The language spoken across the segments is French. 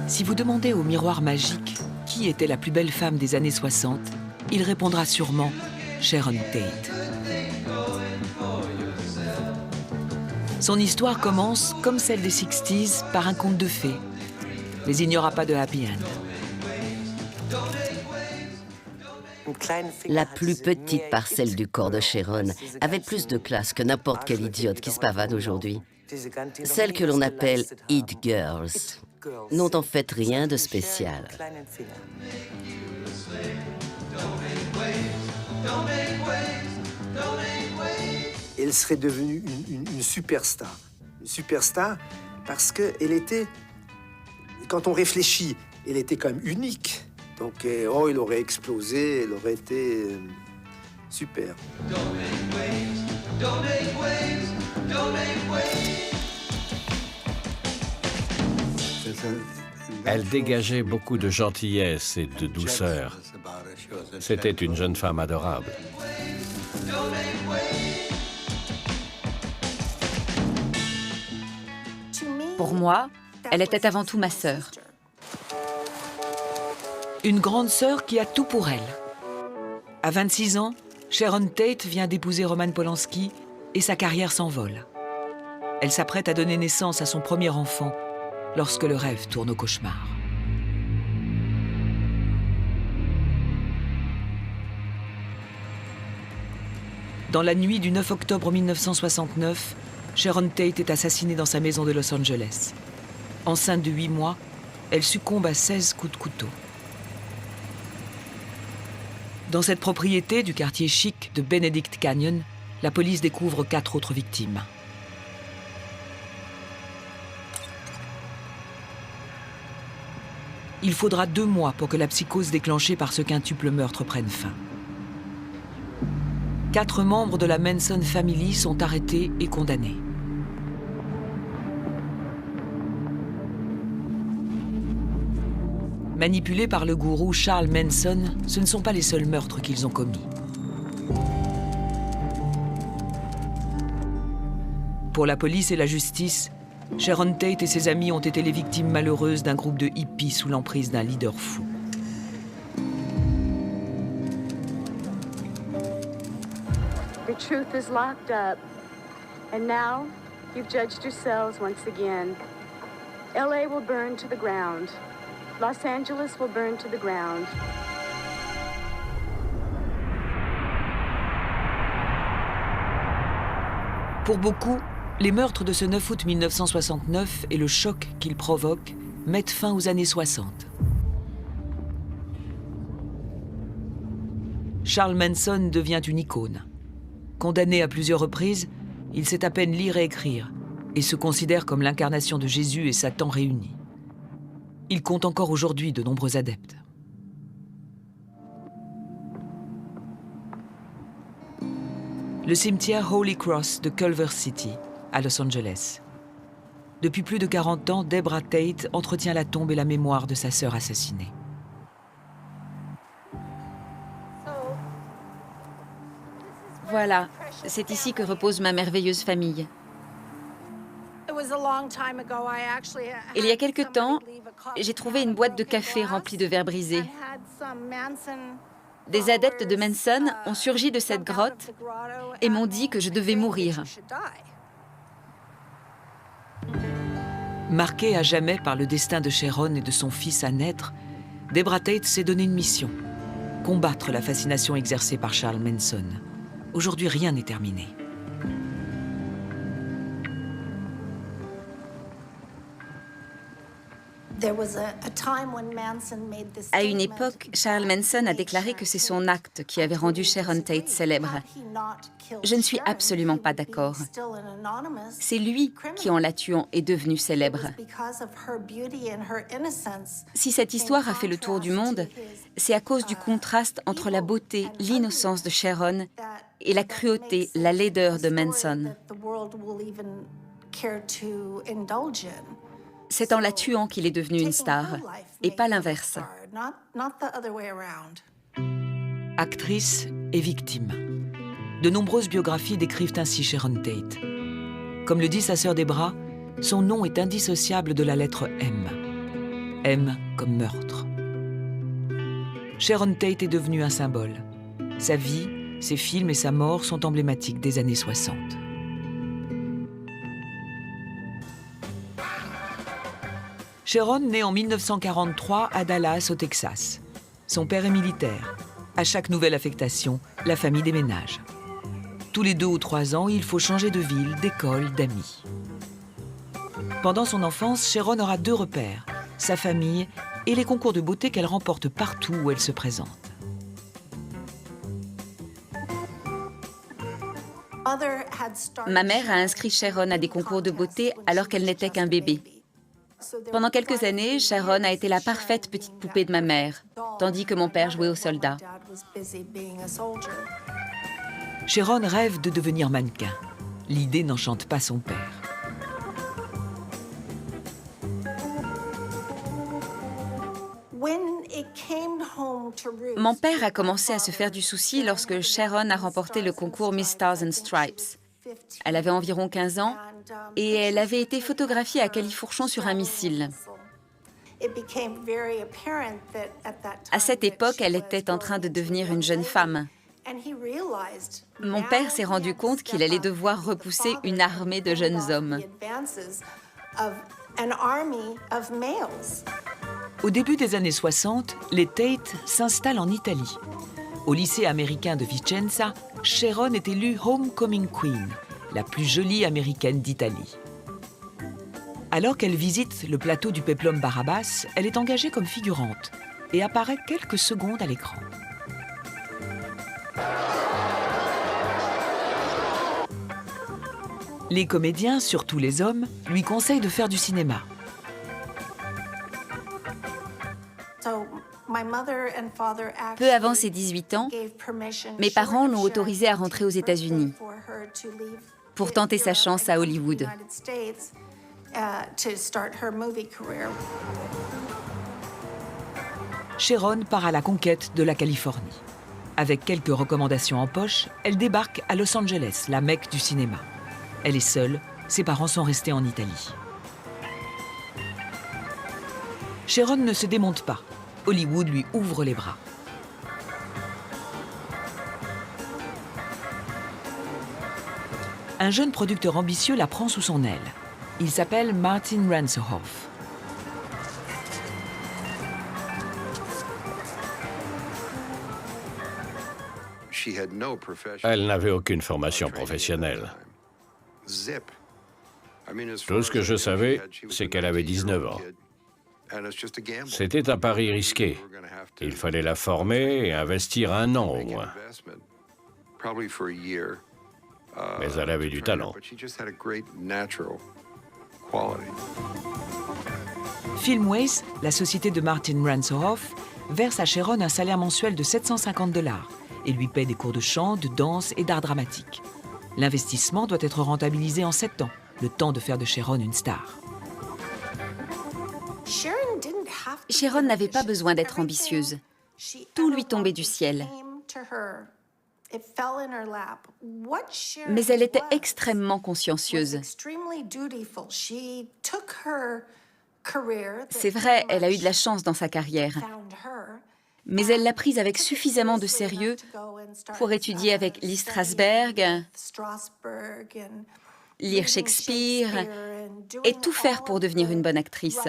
Si vous demandez au miroir magique qui était la plus belle femme des années 60, il répondra sûrement Sharon Tate. Son histoire commence, comme celle des 60s, par un conte de fées. Mais il n'y aura pas de happy end. La plus petite parcelle du corps de Sharon avait plus de classe que n'importe quelle idiote qui se pavane aujourd'hui. Celles que l'on appelle « It Girls » n'ont en fait rien de spécial. Elle serait devenue une superstar. Une superstar parce qu'elle était, quand on réfléchit, elle était quand même unique. Donc, elle aurait explosé, elle aurait été super. Elle dégageait beaucoup de gentillesse et de douceur. C'était une jeune femme adorable. Pour moi, elle était avant tout ma sœur. Une grande sœur qui a tout pour elle. À 26 ans, Sharon Tate vient d'épouser Roman Polanski et sa carrière s'envole. Elle s'apprête à donner naissance à son premier enfant lorsque le rêve tourne au cauchemar. Dans la nuit du 9 octobre 1969, Sharon Tate est assassinée dans sa maison de Los Angeles. Enceinte de 8 mois, elle succombe à 16 coups de couteau. Dans cette propriété du quartier chic de Benedict Canyon, la police découvre 4 autres victimes. Il faudra 2 mois pour que la psychose déclenchée par ce quintuple meurtre prenne fin. 4 membres de la Manson Family sont arrêtés et condamnés. Manipulés par le gourou Charles Manson, ce ne sont pas les seuls meurtres qu'ils ont commis. Pour la police et la justice, Sharon Tate et ses amis ont été les victimes malheureuses d'un groupe de hippies sous l'emprise d'un leader fou. The truth is locked up, and now you've judged yourselves once again. LA will burn to the ground. Los Angeles will burn to the ground. Pour beaucoup, les meurtres de ce 9 août 1969 et le choc qu'ils provoquent mettent fin aux années 60. Charles Manson devient une icône. Condamné à plusieurs reprises, il sait à peine lire et écrire et se considère comme l'incarnation de Jésus et Satan réunis. Il compte encore aujourd'hui de nombreux adeptes. Le cimetière Holy Cross de Culver City, à Los Angeles. Depuis plus de 40 ans, Deborah Tate entretient la tombe et la mémoire de sa sœur assassinée. Voilà, c'est ici que repose ma merveilleuse famille. Il y a quelque temps, j'ai trouvé une boîte de café remplie de verres brisés. Des adeptes de Manson ont surgi de cette grotte et m'ont dit que je devais mourir. Marquée à jamais par le destin de Sharon et de son fils à naître, Deborah Tate s'est donné une mission: combattre la fascination exercée par Charles Manson. Aujourd'hui, rien n'est terminé. À une époque, Charles Manson a déclaré que c'est son acte qui avait rendu Sharon Tate célèbre. Je ne suis absolument pas d'accord. C'est lui qui, en la tuant, est devenu célèbre. Si cette histoire a fait le tour du monde, c'est à cause du contraste entre la beauté, l'innocence de Sharon et la cruauté, la laideur de Manson. C'est en la tuant qu'il est devenu une star, et pas l'inverse. Actrice et victime. De nombreuses biographies décrivent ainsi Sharon Tate. Comme le dit sa sœur Deborah, son nom est indissociable de la lettre M. M comme meurtre. Sharon Tate est devenue un symbole. Sa vie, ses films et sa mort sont emblématiques des années 60. Sharon naît en 1943 à Dallas, au Texas. Son père est militaire. À chaque nouvelle affectation, la famille déménage. Tous les 2 ou 3 ans, il faut changer de ville, d'école, d'amis. Pendant son enfance, Sharon aura 2 repères, sa famille et les concours de beauté qu'elle remporte partout où elle se présente. Ma mère a inscrit Sharon à des concours de beauté alors qu'elle n'était qu'un bébé. Pendant quelques années, Sharon a été la parfaite petite poupée de ma mère, tandis que mon père jouait aux soldats. Sharon rêve de devenir mannequin. L'idée n'enchante pas son père. Mon père a commencé à se faire du souci lorsque Sharon a remporté le concours Miss Stars and Stripes. Elle avait environ 15 ans et elle avait été photographiée à Califourchon sur un missile. À cette époque, elle était en train de devenir une jeune femme. Mon père s'est rendu compte qu'il allait devoir repousser une armée de jeunes hommes. Au début des années 60, les Tate s'installent en Italie. Au lycée américain de Vicenza, Sharon est élue Homecoming Queen, la plus jolie américaine d'Italie. Alors qu'elle visite le plateau du péplum Barabas, elle est engagée comme figurante et apparaît quelques secondes à l'écran. Les comédiens, surtout les hommes, lui conseillent de faire du cinéma. Peu avant ses 18 ans, mes parents l'ont autorisée à rentrer aux États-Unis pour tenter sa chance à Hollywood. Sharon part à la conquête de la Californie. Avec quelques recommandations en poche, elle débarque à Los Angeles, la Mecque du cinéma. Elle est seule, ses parents sont restés en Italie. Sharon ne se démonte pas. Hollywood lui ouvre les bras. Un jeune producteur ambitieux la prend sous son aile. Il s'appelle Martin Ransohoff. Elle n'avait aucune formation professionnelle. Tout ce que je savais, c'est qu'elle avait 19 ans. C'était un pari risqué. Il fallait la former et investir 1 an au moins. Mais elle avait du talent. Filmways, la société de Martin Ransohoff, verse à Sharon un salaire mensuel de $750 et lui paie des cours de chant, de danse et d'art dramatique. L'investissement doit être rentabilisé en 7 ans, le temps de faire de Sharon une star. Sharon n'avait pas besoin d'être ambitieuse. Tout lui tombait du ciel. Mais elle était extrêmement consciencieuse. C'est vrai, elle a eu de la chance dans sa carrière. Mais elle l'a prise avec suffisamment de sérieux pour étudier avec Lee Strasberg, lire Shakespeare et tout faire pour devenir une bonne actrice.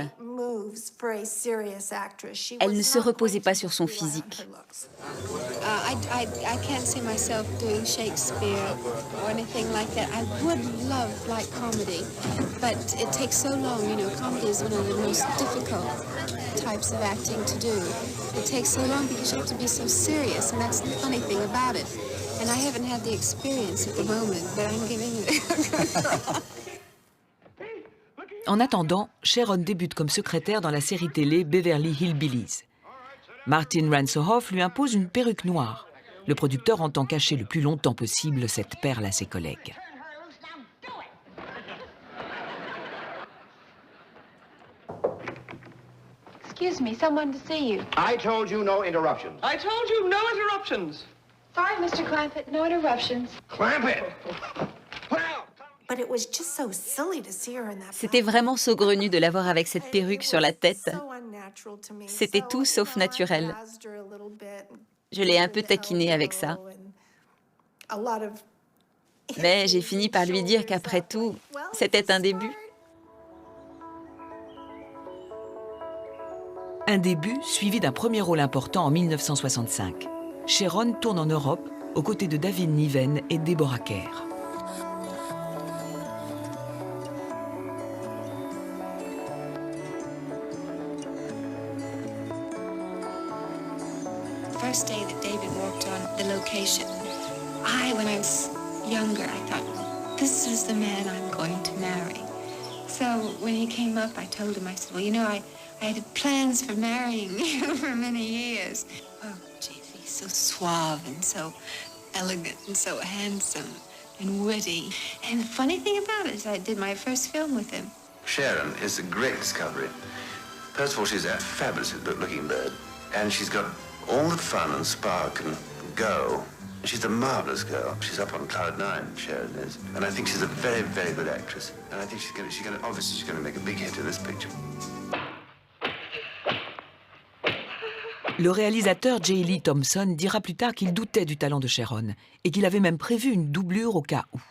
Elle ne se reposait pas sur son physique. I can't see myself doing Shakespeare or anything like that. I would love light comedy, but it takes so long. You know, comedy is one of the most difficult types of acting to do. It takes so long because you have to be so serious, and that's the funny thing about it. And I haven't had the experience at the moment, but I'm giving it. En attendant, Sharon débute comme secrétaire dans la série télé Beverly Hillbillies. Martin Ransohoff lui impose une perruque noire. Le producteur entend cacher le plus longtemps possible cette perle à ses collègues. Excuse me, someone to see you. I told you no interruptions. I told you no interruptions. Sorry, Mr. Clampett, no interruptions. Clamp it! C'était vraiment saugrenu de la voir avec cette perruque sur la tête. C'était tout sauf naturel. Je l'ai un peu taquiné avec ça. Mais j'ai fini par lui dire qu'après tout, c'était un début. Un début suivi d'un premier rôle important en 1965. Sharon tourne en Europe aux côtés de David Niven et Deborah Kerr. First day that David walked on the location, when I was younger, I thought, this is the man I'm going to marry. So when he came up, I told him, I said, well, you know, I had plans for marrying you for many years. Oh, gee, he's so suave and so elegant and so handsome and witty. And the funny thing about it is I did my first film with him. Sharon is a great discovery. First of all, she's a fabulous looking bird. And she's got all the fun and spark and go. She's a marvelous girl. She's up on cloud nine, Sharon is. And I think she's a very, very good actress. And I think obviously she's going to make a big hit in this picture. Le réalisateur J. Lee Thompson dira plus tard qu'il doutait du talent de Sharon et qu'il avait même prévu une doublure au cas où.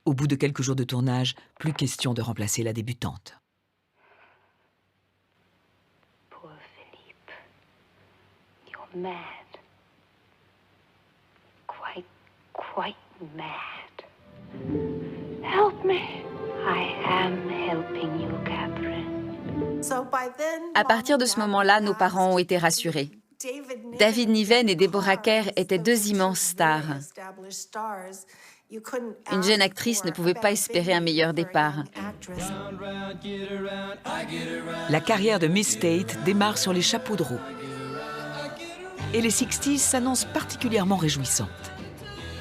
Au bout de quelques jours de tournage, plus question de remplacer la débutante. Poor Philippe. You're mad. Quite mad. Help me. I am helping you, Catherine. À partir de ce moment-là, nos parents ont été rassurés. David Niven et Deborah Kerr étaient deux immenses stars. Une jeune actrice ne pouvait pas espérer un meilleur départ. La carrière de Miss Tate démarre sur les chapeaux de roue. Et les 60s s'annoncent particulièrement réjouissantes.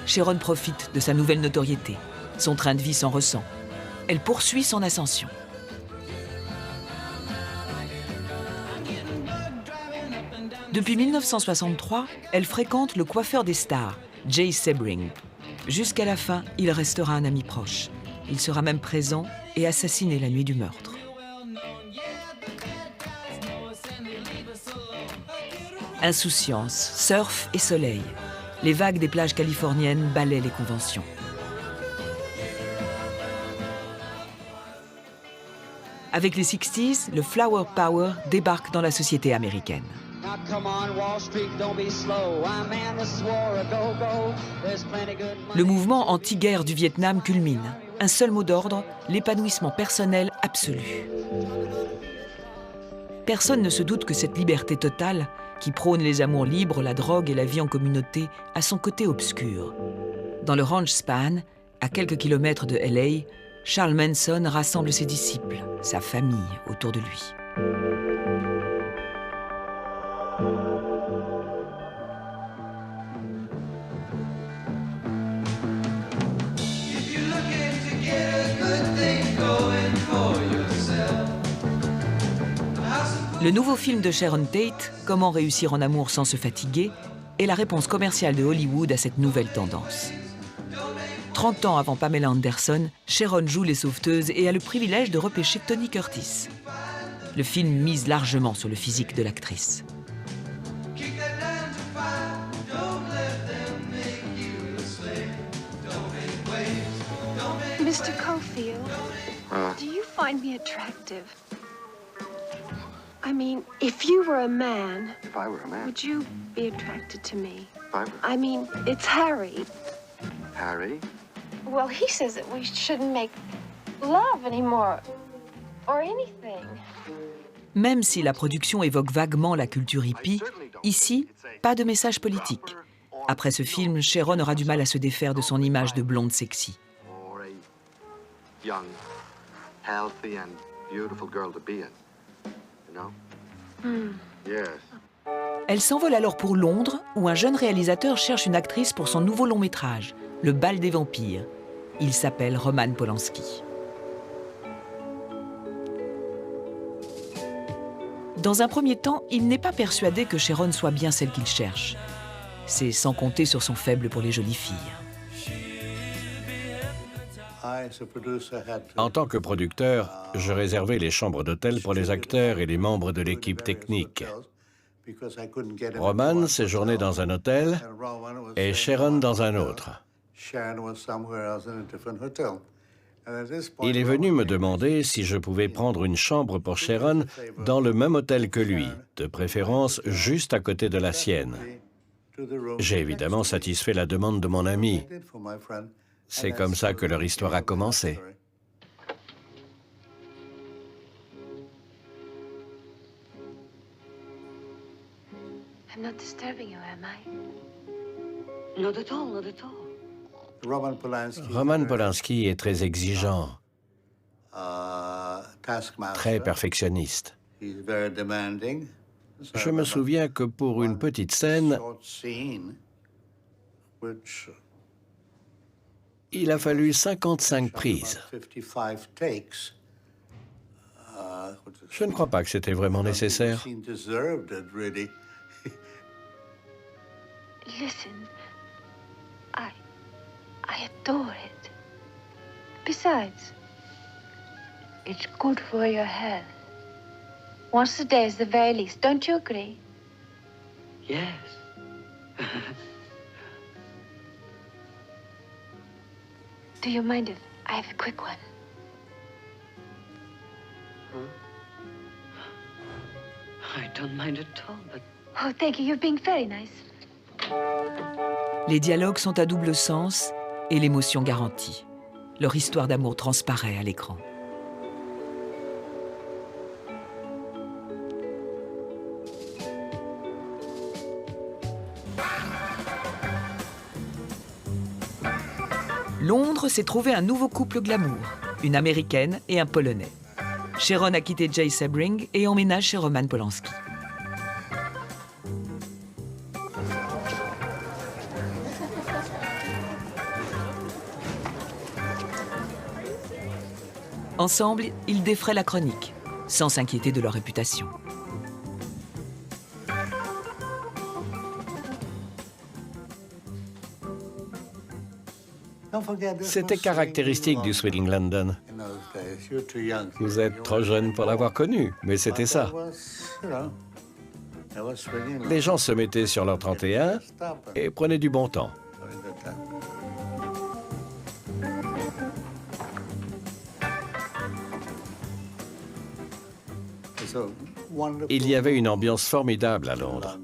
Sharon profite de sa nouvelle notoriété. Son train de vie s'en ressent. Elle poursuit son ascension. Depuis 1963, elle fréquente le coiffeur des stars, Jay Sebring. Jusqu'à la fin, il restera un ami proche. Il sera même présent et assassiné la nuit du meurtre. Insouciance, surf et soleil. Les vagues des plages californiennes balaient les conventions. Avec les 60s, le Flower Power débarque dans la société américaine. Le mouvement anti-guerre du Vietnam culmine. Un seul mot d'ordre, l'épanouissement personnel absolu. Personne ne se doute que cette liberté totale, qui prône les amours libres, la drogue et la vie en communauté, a son côté obscur. Dans le Ranch Span, à quelques kilomètres de LA, Charles Manson rassemble ses disciples, sa famille autour de lui. Le nouveau film de Sharon Tate, Comment réussir en amour sans se fatiguer, est la réponse commerciale de Hollywood à cette nouvelle tendance. 30 ans avant Pamela Anderson, Sharon joue les sauveteuses et a le privilège de repêcher Tony Curtis. Le film mise largement sur le physique de l'actrice. Mr. Caulfield, do you find me attractive? I mean, if you were a man, If I were a man. would you be attracted to me? If I were I mean, it's Harry. Harry? Well, he says that we shouldn't make love anymore, or anything. Même si la production évoque vaguement la culture hippie, ici, pas de message politique. Après ce film, Sharon aura du mal à se défaire de son image de blonde sexy. Or a young, healthy and beautiful girl to be in. You know? Yes. Elle s'envole alors pour Londres, où un jeune réalisateur cherche une actrice pour son nouveau long métrage, Le bal des vampires. Il s'appelle Roman Polanski. Dans un premier temps, il n'est pas persuadé que Sharon soit bien celle qu'il cherche. C'est sans compter sur son faible pour les jolies filles. En tant que producteur, je réservais les chambres d'hôtel pour les acteurs et les membres de l'équipe technique. Roman séjournait dans un hôtel et Sharon dans un autre. Il est venu me demander si je pouvais prendre une chambre pour Sharon dans le même hôtel que lui, de préférence juste à côté de la sienne. J'ai évidemment satisfait la demande de mon ami. C'est comme ça que leur histoire a commencé. I'm not disturbing you, am I? Not at all, not at all. Roman Polanski est très exigeant, très perfectionniste. Je me souviens que pour une petite scène, il a fallu 55 prises. Je ne crois pas que c'était vraiment nécessaire. Listen, I adore it. Besides, it's good for your health. Once a day is the very least, don't you agree? Yes. Do you mind if I have a quick one? I don't mind at all, but... Oh, thank you. You're being very nice. Les dialogues sont à double sens et l'émotion garantie. Leur histoire d'amour transparaît à l'écran. Londres s'est trouvé un nouveau couple glamour, une Américaine et un Polonais. Sharon a quitté Jay Sebring et emménage chez Roman Polanski. Ensemble, ils défraient la chronique, sans s'inquiéter de leur réputation. C'était caractéristique du Swinging London. Vous êtes trop jeune pour l'avoir connu, mais c'était ça. Les gens se mettaient sur leur 31 et prenaient du bon temps. Il y avait une ambiance formidable à Londres.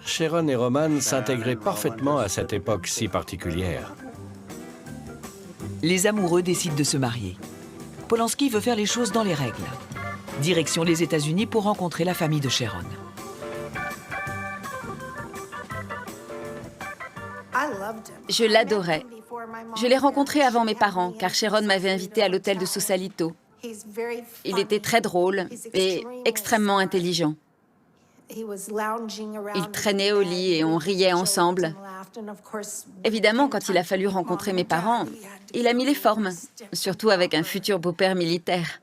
Sharon et Roman s'intégraient parfaitement à cette époque si particulière. Les amoureux décident de se marier. Polanski veut faire les choses dans les règles. Direction les États-Unis pour rencontrer la famille de Sharon. Je l'adorais. Je l'ai rencontré avant mes parents, car Sharon m'avait invité à l'hôtel de Sausalito. Il était très drôle et extrêmement intelligent. Il traînait au lit et on riait ensemble. Évidemment, quand il a fallu rencontrer mes parents, il a mis les formes, surtout avec un futur beau-père militaire.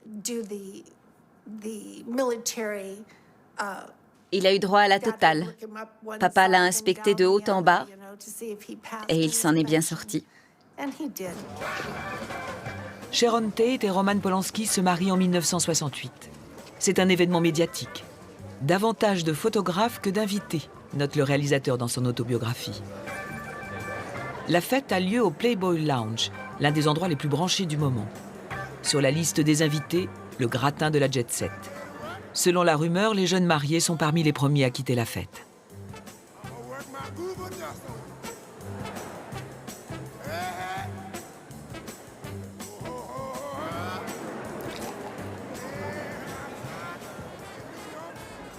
Il a eu droit à la totale. Papa l'a inspecté de haut en bas et il s'en est bien sorti. Sharon Tate et Roman Polanski se marient en 1968. C'est un événement médiatique. Davantage de photographes que d'invités, note le réalisateur dans son autobiographie. La fête a lieu au Playboy Lounge, l'un des endroits les plus branchés du moment. Sur la liste des invités, le gratin de la jet set. Selon la rumeur, les jeunes mariés sont parmi les premiers à quitter la fête.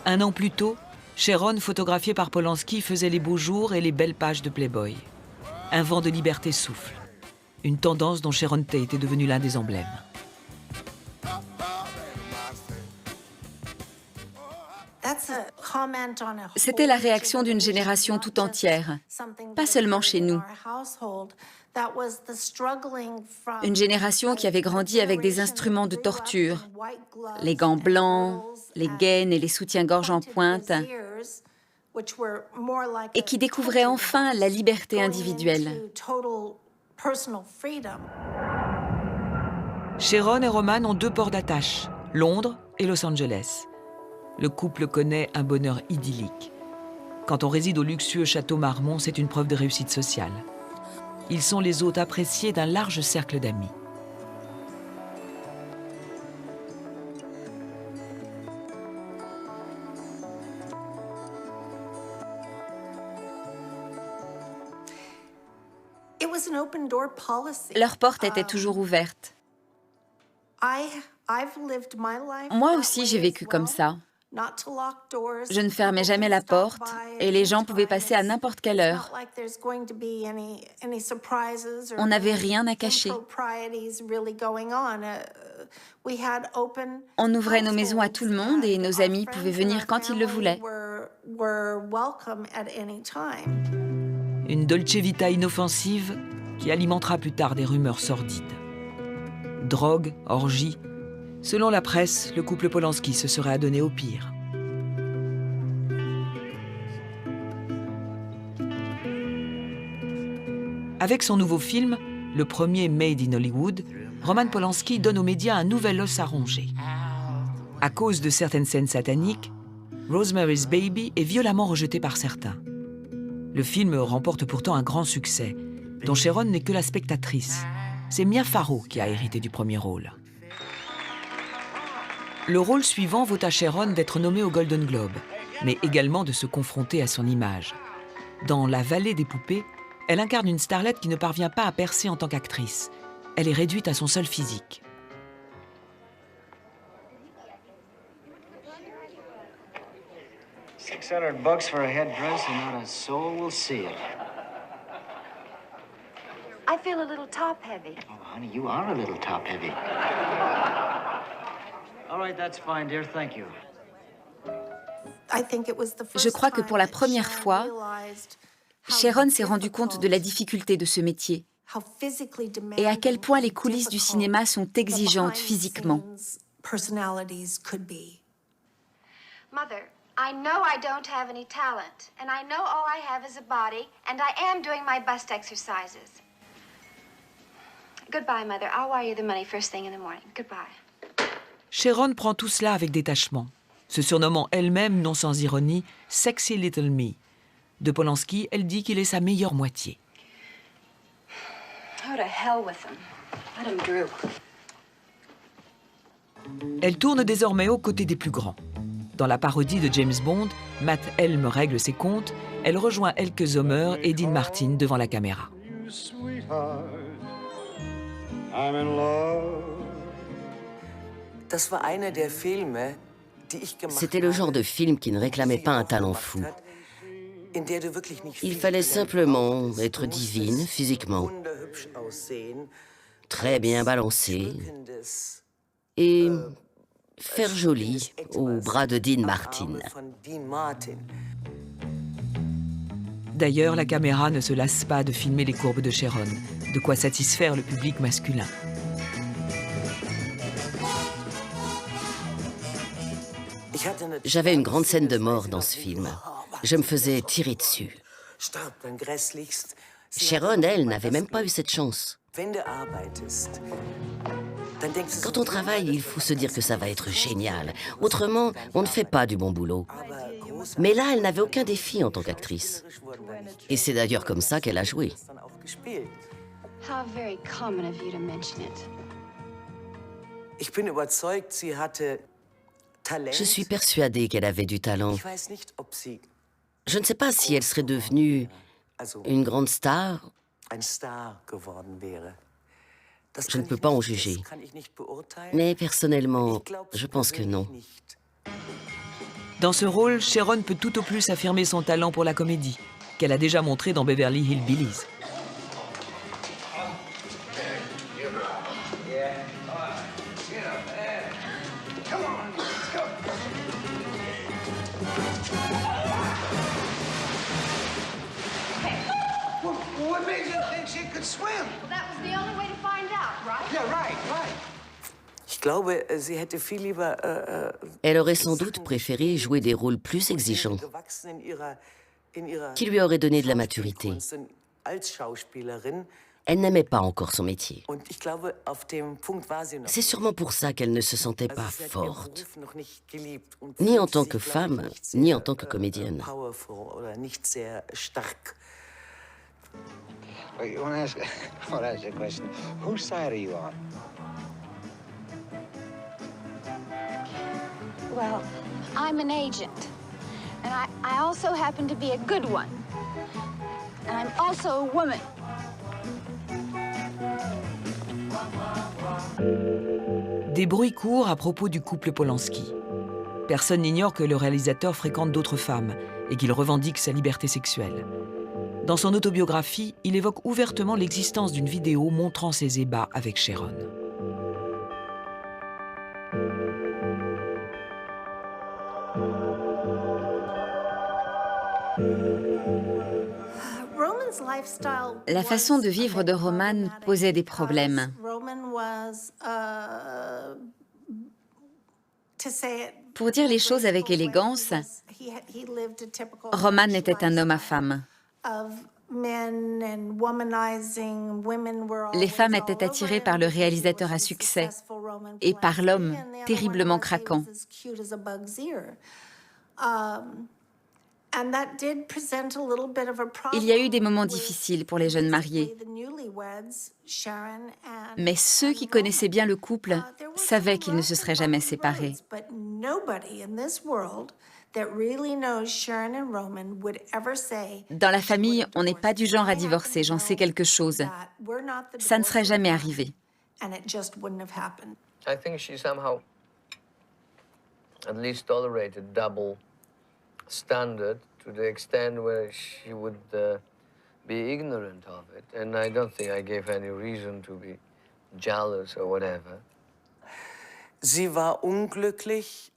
Un an plus tôt, Sharon, photographiée par Polanski, faisait les beaux jours et les belles pages de Playboy. Un vent de liberté souffle. Une tendance dont Sharon Tate est devenue l'un des emblèmes. C'était la réaction d'une génération tout entière, pas seulement chez nous. Une génération qui avait grandi avec des instruments de torture, les gants blancs, les gaines et les soutiens-gorge en pointe, et qui découvrait enfin la liberté individuelle. Sharon et Roman ont 2 ports d'attache, Londres et Los Angeles. Le couple connaît un bonheur idyllique. Quand on réside au luxueux château Marmont, c'est une preuve de réussite sociale. Ils sont les hôtes appréciés d'un large cercle d'amis. Leur porte était toujours ouverte. Moi aussi, j'ai vécu comme ça. Je ne fermais jamais la porte et les gens pouvaient passer à n'importe quelle heure. On n'avait rien à cacher. On ouvrait nos maisons à tout le monde et nos amis pouvaient venir quand ils le voulaient. Une dolce vita inoffensive qui alimentera plus tard des rumeurs sordides. Drogue, orgie. Selon la presse, le couple Polanski se serait adonné au pire. Avec son nouveau film, le premier Made in Hollywood, Roman Polanski donne aux médias un nouvel os à ronger. À cause de certaines scènes sataniques, Rosemary's Baby est violemment rejeté par certains. Le film remporte pourtant un grand succès, dont Sharon n'est que la spectatrice. C'est Mia Farrow qui a hérité du premier rôle. Le rôle suivant vaut à Sharon d'être nommée au Golden Globe, mais également de se confronter à son image. Dans La Vallée des poupées, elle incarne une starlette qui ne parvient pas à percer en tant qu'actrice. Elle est réduite à son seul physique. $600 for a headdress and not a soul will see it. I feel a little top-heavy. Oh, honey, you are a little top-heavy. All right, that's fine, dear. Thank you. Je crois que pour la première fois, Sharon s'est rendue compte de la difficulté de ce métier et à quel point les coulisses du cinéma sont exigeantes physiquement. Mother, I know I don't have any talent, and I know all I have is a body, and I am doing my best exercises. Goodbye, Mother. I'll wire you the money first thing in the morning. Goodbye. Sharon prend tout cela avec détachement, se surnommant elle-même, non sans ironie, « Sexy Little Me ». De Polanski, elle dit qu'il est sa meilleure moitié. Oh, to hell with him. Let him droop. Elle tourne désormais aux côtés des plus grands. Dans la parodie de James Bond, Matt Helm règle ses comptes, elle rejoint Elke Sommer et Dean Martin devant la caméra. C'était le genre de film qui ne réclamait pas un talent fou. Il fallait simplement être divine physiquement, très bien balancée et faire joli au bras de Dean Martin. D'ailleurs, la caméra ne se lasse pas de filmer les courbes de Sharon, de quoi satisfaire le public masculin. J'avais une grande scène de mort dans ce film. Je me faisais tirer dessus. Sharon, elle, n'avait même pas eu cette chance. Quand on travaille, il faut se dire que ça va être génial. Autrement, on ne fait pas du bon boulot. Mais là, elle n'avait aucun défi en tant qu'actrice. Et c'est d'ailleurs comme ça qu'elle a joué. How very common of you to mention it. Je suis persuadée qu'elle avait du talent. Je ne sais pas si elle serait devenue une grande star. Je ne peux pas en juger. Mais personnellement, je pense que non. Dans ce rôle, Sharon peut tout au plus affirmer son talent pour la comédie, qu'elle a déjà montré dans Beverly Hillbillies. What made you think she could swim? Well, that was the only way to find out, right? Yeah, right. Elle aurait sans doute préféré jouer des rôles plus exigeants, qui lui auraient donné de la maturité. Elle n'aimait pas encore son métier. C'est sûrement pour ça qu'elle ne se sentait pas forte, ni en tant que femme, ni en tant que comédienne. Wait, you want to ask? Well, that's a question. Whose side are you on? Well, I'm an agent. And I also happen to be a good one. And I'm also a woman. Des bruits courent à propos du couple Polanski. Personne n'ignore que le réalisateur fréquente d'autres femmes et qu'il revendique sa liberté sexuelle. Dans son autobiographie, il évoque ouvertement l'existence d'une vidéo montrant ses ébats avec Sharon. La façon de vivre de Roman posait des problèmes. Pour dire les choses avec élégance, Roman était un homme à femmes. Les femmes étaient attirées par le réalisateur à succès et par l'homme terriblement craquant. Il y a eu des moments difficiles pour les jeunes mariés, mais ceux qui connaissaient bien le couple savaient qu'ils ne se seraient jamais séparés. Dans la famille, on n'est pas du genre à divorcer, j'en sais quelque chose. Ça ne serait jamais arrivé. I think she somehow at least tolerated double standard to the extent where she would be ignorant of it. And I don't think I gave any reason to be jealous or whatever.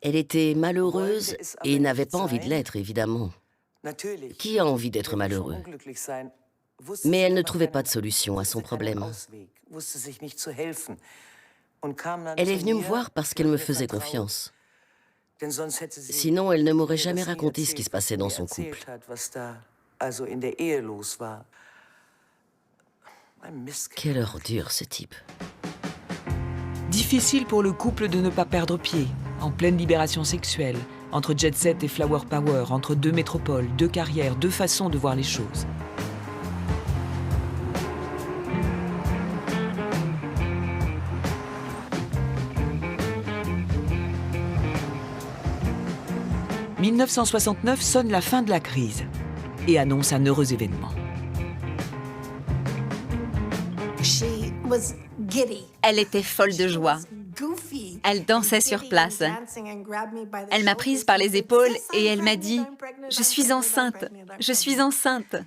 Elle était malheureuse et n'avait pas envie de l'être, évidemment. Qui a envie d'être malheureux? Mais elle ne trouvait pas de solution à son problème. Elle est venue me voir parce qu'elle me faisait confiance. Sinon, elle ne m'aurait jamais raconté ce qui se passait dans son couple. Quelle ordure, ce type. Difficile pour le couple de ne pas perdre pied, en pleine libération sexuelle, entre jet set et flower power, entre deux métropoles, deux carrières, deux façons de voir les choses. « 1969 sonne la fin de la crise et annonce un heureux événement. Elle était folle de joie. Elle dansait sur place. Elle m'a prise par les épaules et elle m'a dit « Je suis enceinte, je suis enceinte ».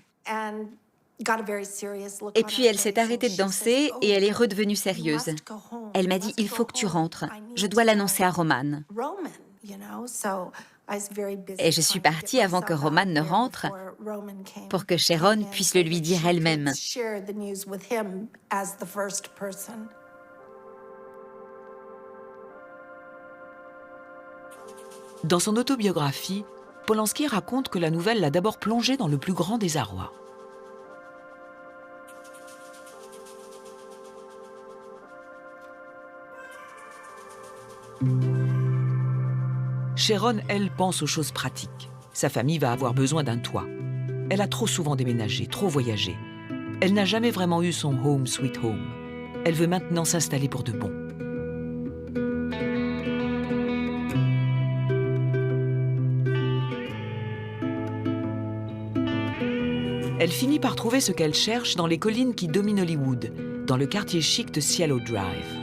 Et puis elle s'est arrêtée de danser et elle est redevenue sérieuse. Elle m'a dit « Il faut que tu rentres, je dois l'annoncer à Roman ». Et je suis partie avant que Roman ne rentre pour que Sharon puisse le lui dire elle-même. Dans son autobiographie, Polanski raconte que la nouvelle l'a d'abord plongé dans le plus grand désarroi. Sharon, elle, pense aux choses pratiques. Sa famille va avoir besoin d'un toit. Elle a trop souvent déménagé, trop voyagé. Elle n'a jamais vraiment eu son home sweet home. Elle veut maintenant s'installer pour de bon. Elle finit par trouver ce qu'elle cherche dans les collines qui dominent Hollywood, dans le quartier chic de Cielo Drive.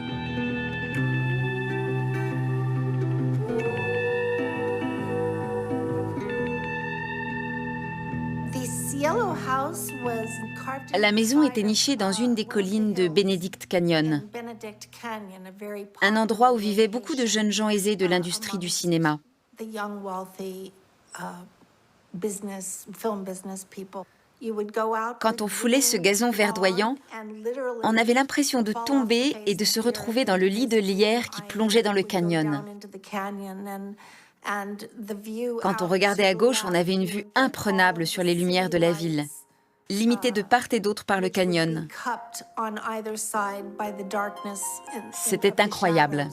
La maison était nichée dans une des collines de Benedict Canyon, un endroit où vivaient beaucoup de jeunes gens aisés de l'industrie du cinéma. Quand on foulait ce gazon verdoyant, on avait l'impression de tomber et de se retrouver dans le lit de lierre qui plongeait dans le canyon. Quand on regardait à gauche, on avait une vue imprenable sur les lumières de la ville. limité de part et d'autre par le canyon. C'était incroyable.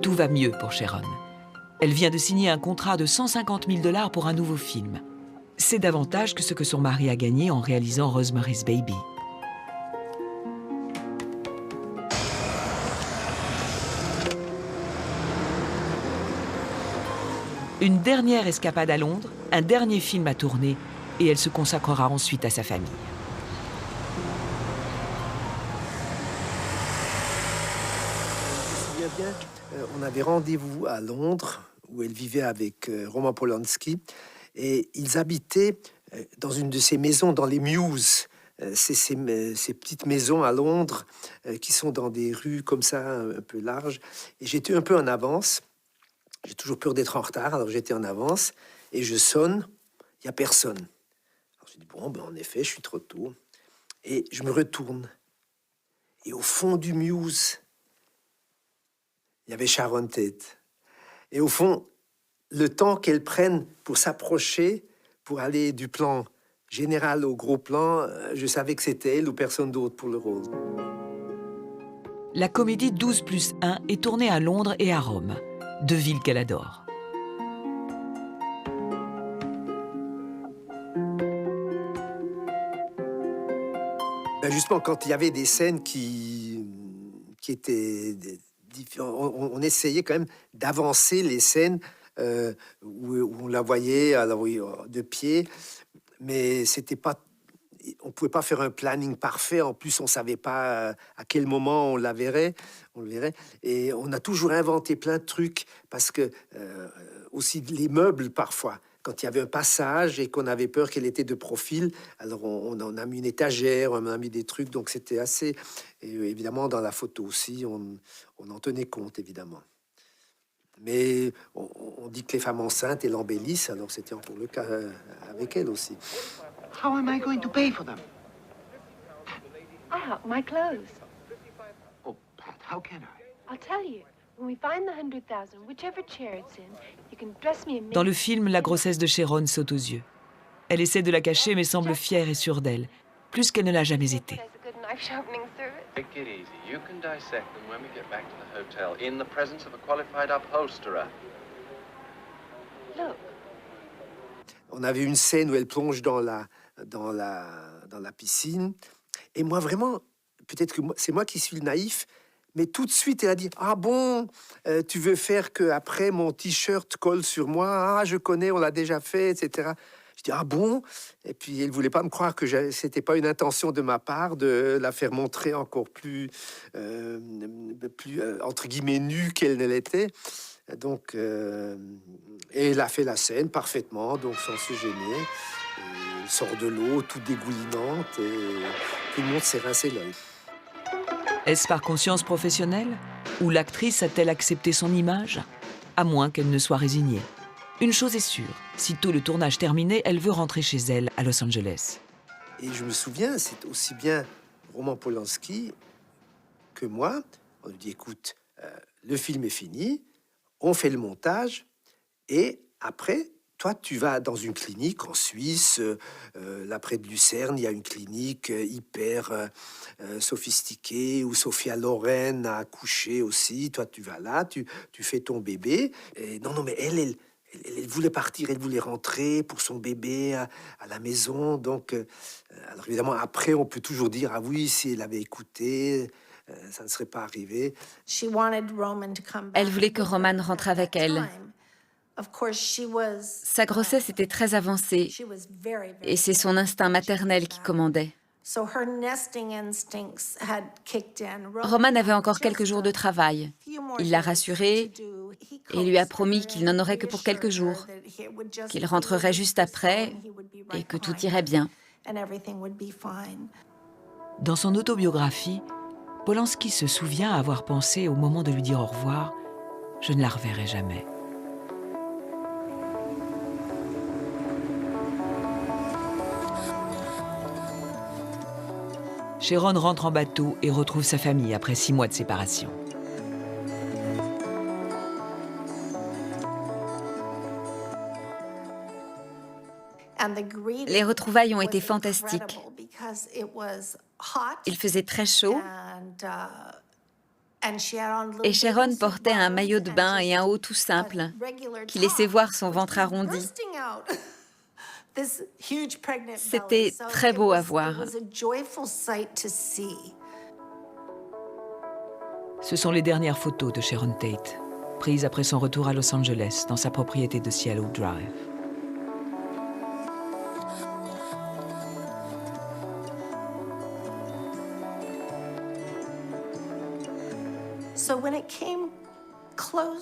Tout va mieux pour Sharon. Elle vient de signer un contrat de 150 000 $ pour un nouveau film. C'est davantage que ce que son mari a gagné en réalisant Rosemary's Baby. Une dernière escapade à Londres, un dernier film à tourner, et elle se consacrera ensuite à sa famille. Je me souviens bien, on avait rendez-vous à Londres, où elle vivait avec Roman Polanski, et ils habitaient dans une de ces maisons dans les Mews. Ces petites maisons à Londres qui sont dans des rues comme ça, un peu larges. Et j'étais un peu en avance. J'ai toujours peur d'être en retard, alors j'étais en avance. Et je sonne, il n'y a personne. Alors je dis, bon, ben, en effet, je suis trop tôt. Et je me retourne. Et au fond du Mews, il y avait Sharon Tate. Et au fond, le temps qu'elle prenne pour s'approcher, pour aller du plan général au gros plan, je savais que c'était elle ou personne d'autre pour le rôle. La comédie 12+1 est tournée à Londres et à Rome, deux villes qu'elle adore. Ben justement, quand il y avait des scènes qui étaient on essayait quand même d'avancer les scènes où on la voyait alors, oui, de pied, mais c'était pas, on pouvait pas faire un planning parfait. En plus, on savait pas à quel moment on la verrait, on le verrait, et on a toujours inventé plein de trucs parce que aussi les meubles parfois. Quand il y avait un passage et qu'on avait peur qu'elle était de profil, alors on en a mis une étagère, on a mis des trucs, donc c'était assez... Et évidemment, dans la photo aussi, on en tenait compte, évidemment. Mais on dit que les femmes enceintes, elles l'embellissent, alors c'était encore le cas avec elle aussi. How am I going to pay for them? I have my clothes. Oh, Pat, how can I? I'll tell you. When we find the 100,000, whichever chair it's in, you can dress me in. Dans le film, la grossesse de Sharon saute aux yeux. Elle essaie de la cacher, mais semble fière et sûre d'elle, plus qu'elle ne l'a jamais été. There's a good knife sharpening service. Take it easy. You can dissect them when we get back to the hotel, in the presence of a qualified upholsterer. Look. On avait une scène où elle plonge dans la piscine. Et moi, vraiment, peut-être que c'est moi qui suis le naïf, mais tout de suite, elle a dit « Ah bon, tu veux faire qu'après, mon t-shirt colle sur moi? Ah, je connais, on l'a déjà fait, etc. » Je dis « Ah bon ?» Et puis, elle ne voulait pas me croire que ce n'était pas une intention de ma part de la faire montrer encore plus entre guillemets, nue qu'elle ne l'était. Donc, et elle a fait la scène parfaitement, donc sans se gêner. Elle sort de l'eau, toute dégoulinante, et tout le monde s'est rincé l'œil. Est-ce par conscience professionnelle? Ou l'actrice a-t-elle accepté son image? À moins qu'elle ne soit résignée. Une chose est sûre, sitôt le tournage terminé, elle veut rentrer chez elle à Los Angeles. Et je me souviens, c'est aussi bien Roman Polanski que moi. On lui dit, écoute, le film est fini, on fait le montage, et après, toi, tu vas dans une clinique en Suisse, là près de Lucerne, il y a une clinique hyper sophistiquée où Sophia Loren a accouché aussi. Toi, tu vas là, tu fais ton bébé. Et non, mais elle voulait partir, elle voulait rentrer pour son bébé à la maison. Donc, alors évidemment, après, on peut toujours dire, ah oui, si elle avait écouté, ça ne serait pas arrivé. Elle voulait que Roman rentre avec elle. Sa grossesse était très avancée et c'est son instinct maternel qui commandait. Roman avait encore quelques jours de travail. Il l'a rassurée et lui a promis qu'il n'en aurait que pour quelques jours, qu'il rentrerait juste après et que tout irait bien. Dans son autobiographie, Polanski se souvient avoir pensé au moment de lui dire au revoir « Je ne la reverrai jamais ». Sharon rentre en bateau et retrouve sa famille après 6 mois de séparation. Les retrouvailles ont été fantastiques. Il faisait très chaud et Sharon portait un maillot de bain et un haut tout simple qui laissait voir son ventre arrondi. C'était très beau à voir. Ce sont les dernières photos de Sharon Tate, prises après son retour à Los Angeles, dans sa propriété de Cielo Drive.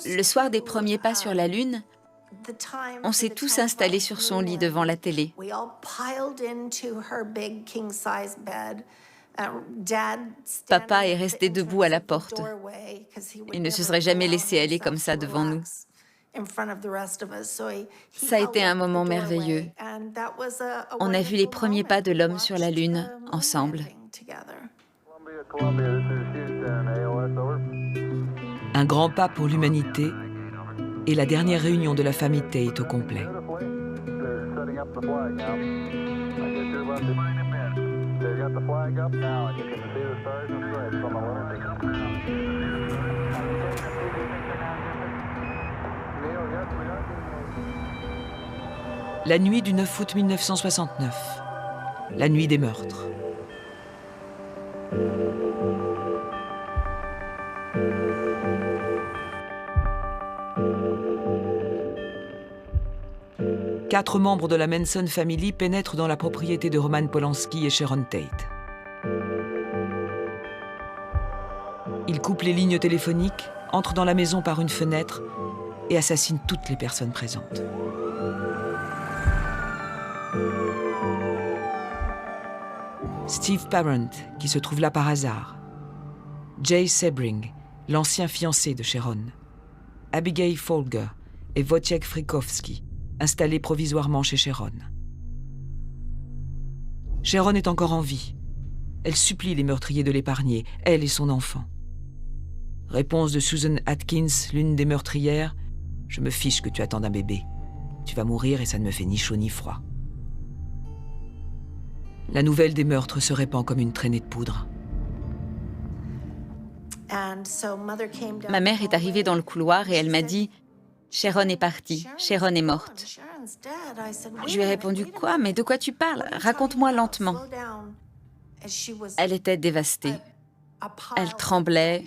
Le soir des premiers pas sur la Lune, on s'est tous installés sur son lit devant la télé. Papa est resté debout à la porte. Il ne se serait jamais laissé aller comme ça devant nous. Ça a été un moment merveilleux. On a vu les premiers pas de l'homme sur la Lune, ensemble. Un grand pas pour l'humanité et la dernière réunion de la famille Tate au complet. La nuit du 9 août 1969, la nuit des meurtres. Quatre membres de la Manson Family pénètrent dans la propriété de Roman Polanski et Sharon Tate. Ils coupent les lignes téléphoniques, entrent dans la maison par une fenêtre et assassinent toutes les personnes présentes. Steve Parent, qui se trouve là par hasard. Jay Sebring, l'ancien fiancé de Sharon. Abigail Folger et Wojciech Frykowski, installés provisoirement chez Sharon. Sharon est encore en vie. Elle supplie les meurtriers de l'épargner, elle et son enfant. Réponse de Susan Atkins, l'une des meurtrières. « Je me fiche que tu attendes un bébé. Tu vas mourir et ça ne me fait ni chaud ni froid. » La nouvelle des meurtres se répand comme une traînée de poudre. Ma mère est arrivée dans le couloir et elle m'a dit « Sharon est partie, Sharon est morte. » Je lui ai répondu « Quoi? Mais de quoi tu parles? Raconte-moi lentement. » Elle était dévastée. Elle tremblait,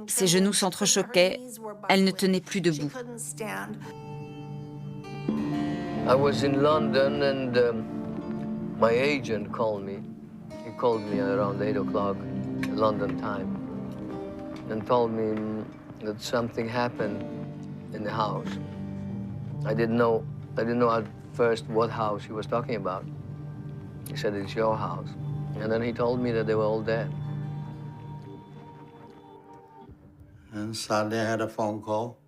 ses genoux s'entrechoquaient, elle ne tenait plus debout. I was in London and my agent called me. He called me around 8 o'clock London time and told me that something happened in the house. I didn't know at first what house he was talking about. He said, it's your house. And then he told me that they were all dead.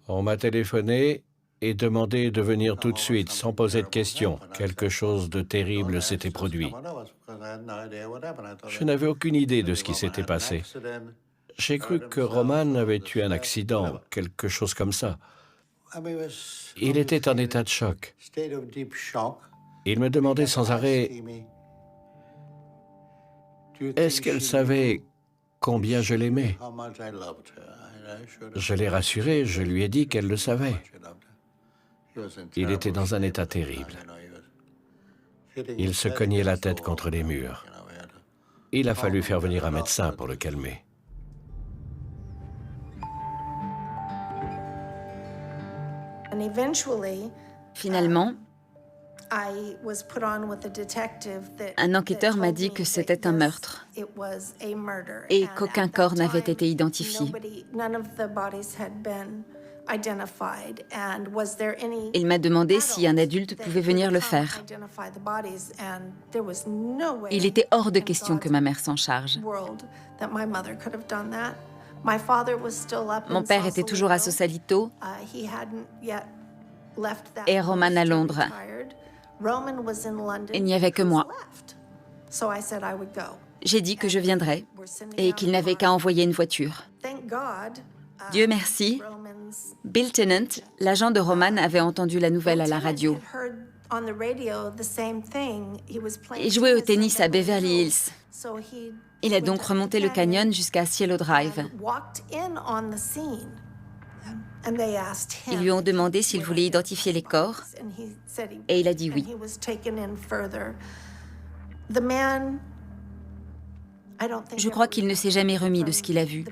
On m'a téléphoné et demandé de venir tout de suite, sans poser de questions. Quelque chose de terrible s'était produit. Je n'avais aucune idée de ce qui s'était passé. J'ai cru que Roman avait eu un accident, quelque chose comme ça. Il était en état de choc. Il me demandait sans arrêt « Est-ce qu'elle savait combien je l'aimais ?» Je l'ai rassuré, je lui ai dit qu'elle le savait. Il était dans un état terrible. Il se cognait la tête contre les murs. Il a fallu faire venir un médecin pour le calmer. Finalement, un enquêteur m'a dit que c'était un meurtre et qu'aucun corps n'avait été identifié. Il m'a demandé si un adulte pouvait venir le faire. Il était hors de question que ma mère s'en charge. Mon père était toujours à Sausalito et Roman à Londres. Il n'y avait que moi. J'ai dit que je viendrais et qu'il n'avait qu'à envoyer une voiture. Dieu merci, Bill Tennant, l'agent de Roman, avait entendu la nouvelle à la radio. Il jouait au tennis à Beverly Hills. Il a donc remonté le canyon jusqu'à Cielo Drive. Ils lui ont demandé s'il voulait identifier les corps et il a dit oui. Je crois qu'il ne s'est jamais remis de ce qu'il a vu.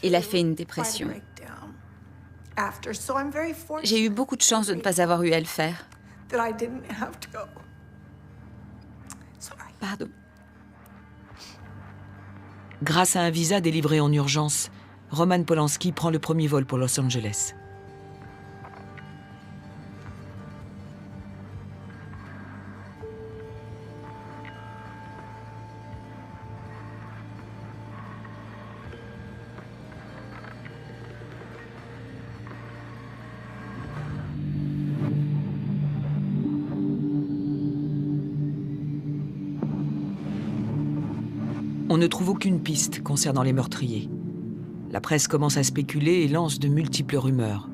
Il a fait une dépression. J'ai eu beaucoup de chance de ne pas avoir eu à le faire. Pardon. Grâce à un visa délivré en urgence, Roman Polanski prend le premier vol pour Los Angeles. On ne trouve aucune piste concernant les meurtriers. La presse commence à spéculer et lance de multiples rumeurs.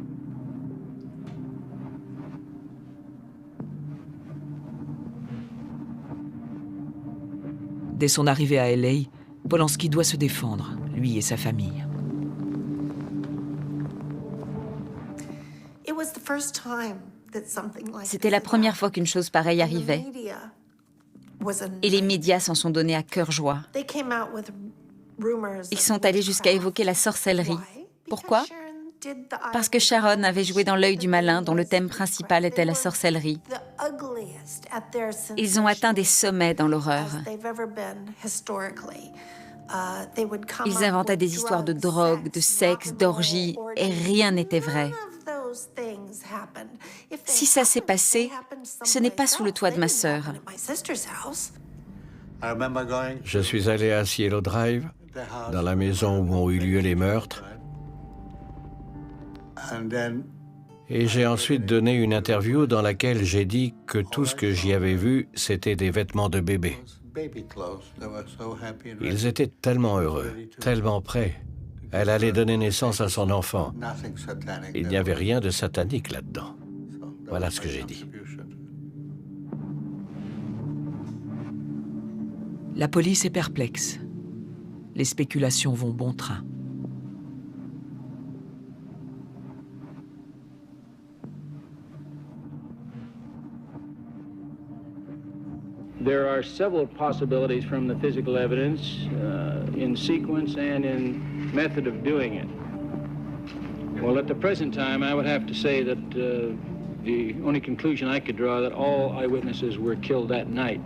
Dès son arrivée à LA, Polanski doit se défendre, lui et sa famille. C'était la première fois qu'une chose pareille arrivait. Et les médias s'en sont donnés à cœur joie. Ils sont allés jusqu'à évoquer la sorcellerie. Pourquoi? Parce que Sharon avait joué dans L'œil du malin, dont le thème principal était la sorcellerie. Ils ont atteint des sommets dans l'horreur. Ils inventaient des histoires de drogue, de sexe, d'orgie, et rien n'était vrai. Si ça s'est passé, ce n'est pas sous le toit de ma sœur. Je suis allé à Cielo Drive, dans la maison où ont eu lieu les meurtres, et j'ai ensuite donné une interview dans laquelle j'ai dit que tout ce que j'y avais vu, c'était des vêtements de bébé. Ils étaient tellement heureux, tellement prêts. Elle allait donner naissance à son enfant. Il n'y avait rien de satanique là-dedans. Voilà ce que j'ai dit. La police est perplexe. Les spéculations vont bon train. There are several possibilities from the physical evidence in sequence and in method of doing it. Well, at the present time, I would have to say that the only conclusion I could draw that all eyewitnesses were killed that night.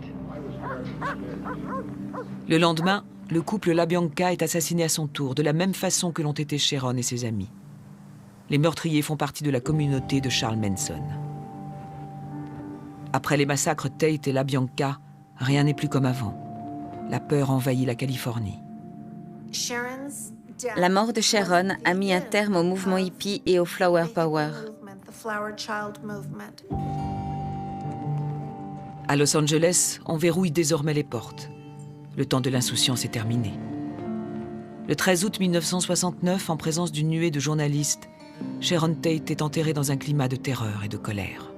Le lendemain, le couple LaBianca est assassiné à son tour, de la même façon que l'ont été Sharon et ses amis. Les meurtriers font partie de la communauté de Charles Manson. Après les massacres Tate et LaBianca, rien n'est plus comme avant. La peur envahit la Californie. La mort de Sharon a mis un terme au mouvement hippie et au Flower Power. À Los Angeles, on verrouille désormais les portes. Le temps de l'insouciance est terminé. Le 13 août 1969, en présence d'une nuée de journalistes, Sharon Tate est enterrée dans un climat de terreur et de colère.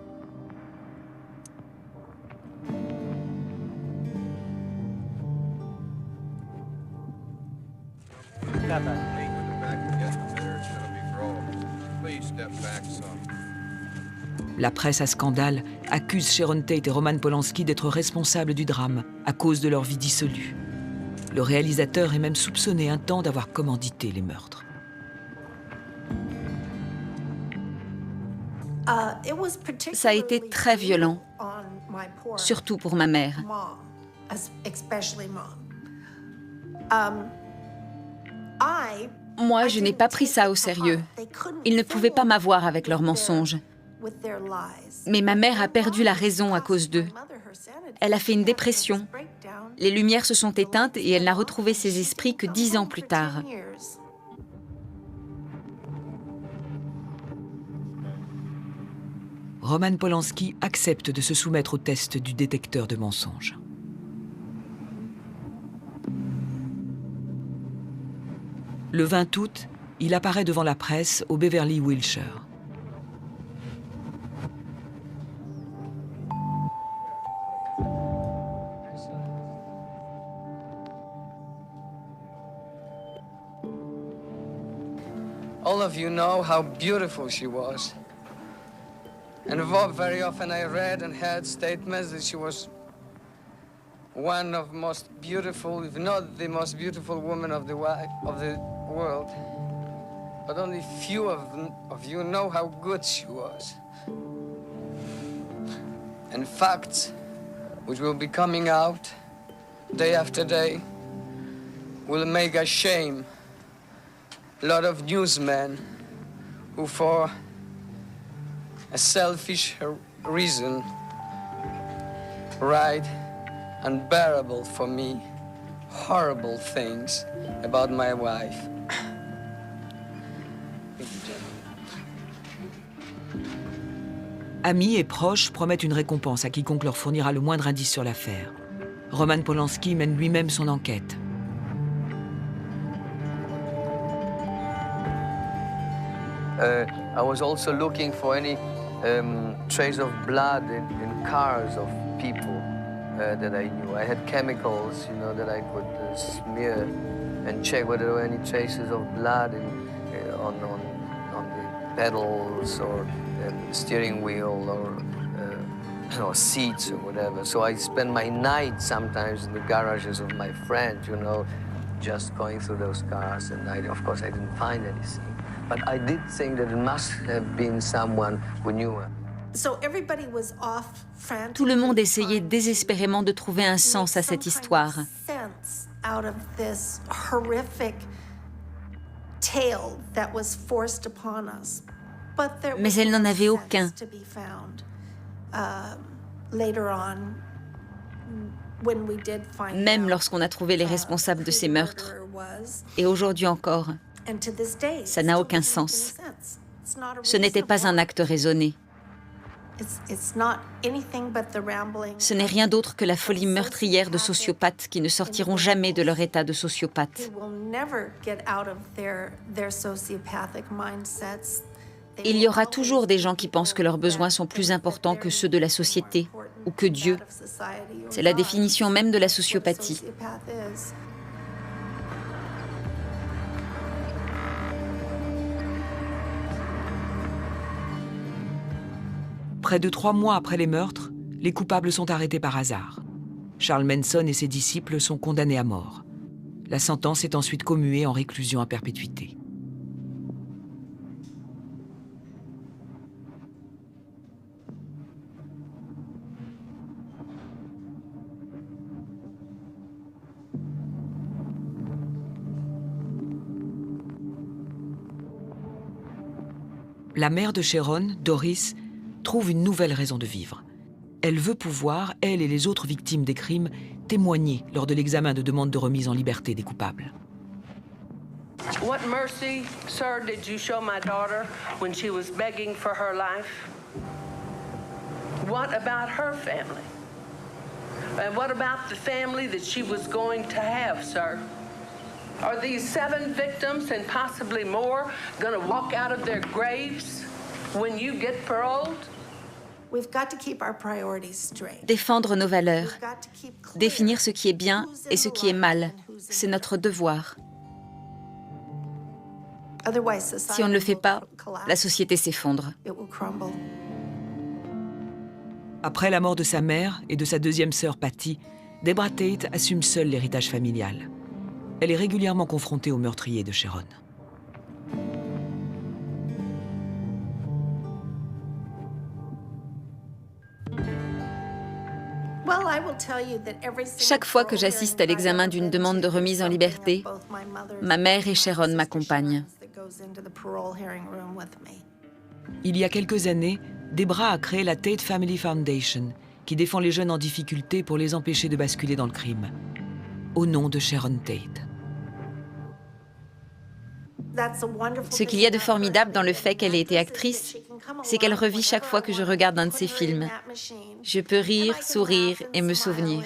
La presse à scandale accuse Sharon Tate et Roman Polanski d'être responsables du drame à cause de leur vie dissolue. Le réalisateur est même soupçonné un temps d'avoir commandité les meurtres. Ça a été très violent, surtout pour ma mère. Moi, je n'ai pas pris ça au sérieux. Ils ne pouvaient pas m'avoir avec leurs mensonges. Mais ma mère a perdu la raison à cause d'eux. Elle a fait une dépression. Les lumières se sont éteintes et elle n'a retrouvé ses esprits que 10 ans plus tard. Roman Polanski accepte de se soumettre au test du détecteur de mensonges. Le 20 août, il apparaît devant la presse au Beverly Wilshire. All of you know how beautiful she was. And very often I read and heard statements that she was one of the most beautiful, if not the most beautiful woman of the world. But only few of you know how good she was. And facts which will be coming out day after day will make us shame a lot of newsmen who, for a selfish reason, write unbearable for me horrible things about my wife. Amis et proches promettent une récompense à quiconque leur fournira le moindre indice sur l'affaire. Roman Polanski mène lui-même son enquête. I was also looking for any trace of blood in cars of people that I knew. I had chemicals, you know, that I could smear and check whether there were any traces of blood on the pedals or steering wheel or seats or whatever. So I spend my night sometimes in the garages of my friends, you know, just going through those cars. And of course, I didn't find anything. But I did think that it must have been someone who knew her. Tout le monde essayait désespérément de trouver un sens à cette histoire. Mais elle n'en avait aucun. Même lorsqu'on a trouvé les responsables de ces meurtres. Et aujourd'hui encore, ça n'a aucun sens. Ce n'était pas un acte raisonné. Ce n'est rien d'autre que la folie meurtrière de sociopathes qui ne sortiront jamais de leur état de sociopathe. Il y aura toujours des gens qui pensent que leurs besoins sont plus importants que ceux de la société ou que Dieu. C'est la définition même de la sociopathie. Près de 3 mois après les meurtres, les coupables sont arrêtés par hasard. Charles Manson et ses disciples sont condamnés à mort. La sentence est ensuite commuée en réclusion à perpétuité. La mère de Sharon, Doris, trouve une nouvelle raison de vivre. Elle veut pouvoir, elle et les autres victimes des crimes, témoigner lors de l'examen de demande de remise en liberté des coupables. What mercy, sir, did you show my daughter when she was begging for her life? What about her family? And what about the family that she was going to have, sir? Are these 7 victims and possibly more going to walk out of their graves when you get paroled? Défendre nos valeurs, définir ce qui est bien et ce qui est mal, c'est notre devoir. Si on ne le fait pas, la société s'effondre. Après la mort de sa mère et de sa deuxième sœur Patty, Deborah Tate assume seule l'héritage familial. Elle est régulièrement confrontée aux meurtriers de Sharon. Chaque fois que j'assiste à l'examen d'une demande de remise en liberté, ma mère et Sharon m'accompagnent. Il y a quelques années, Deborah a créé la Tate Family Foundation, qui défend les jeunes en difficulté pour les empêcher de basculer dans le crime, au nom de Sharon Tate. Ce qu'il y a de formidable dans le fait qu'elle ait été actrice, c'est qu'elle revit chaque fois que je regarde un de ses films. Je peux rire, sourire et me souvenir.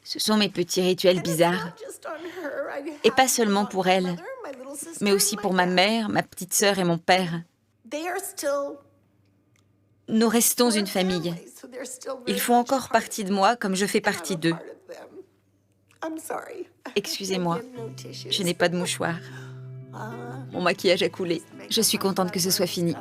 Ce sont mes petits rituels bizarres. Et pas seulement pour elle. mais aussi pour ma mère, ma petite sœur et mon père. Nous restons une famille. Ils font encore partie de moi comme je fais partie d'eux. Excusez-moi, je n'ai pas de mouchoir. Mon maquillage a coulé. Je suis contente que ce soit fini.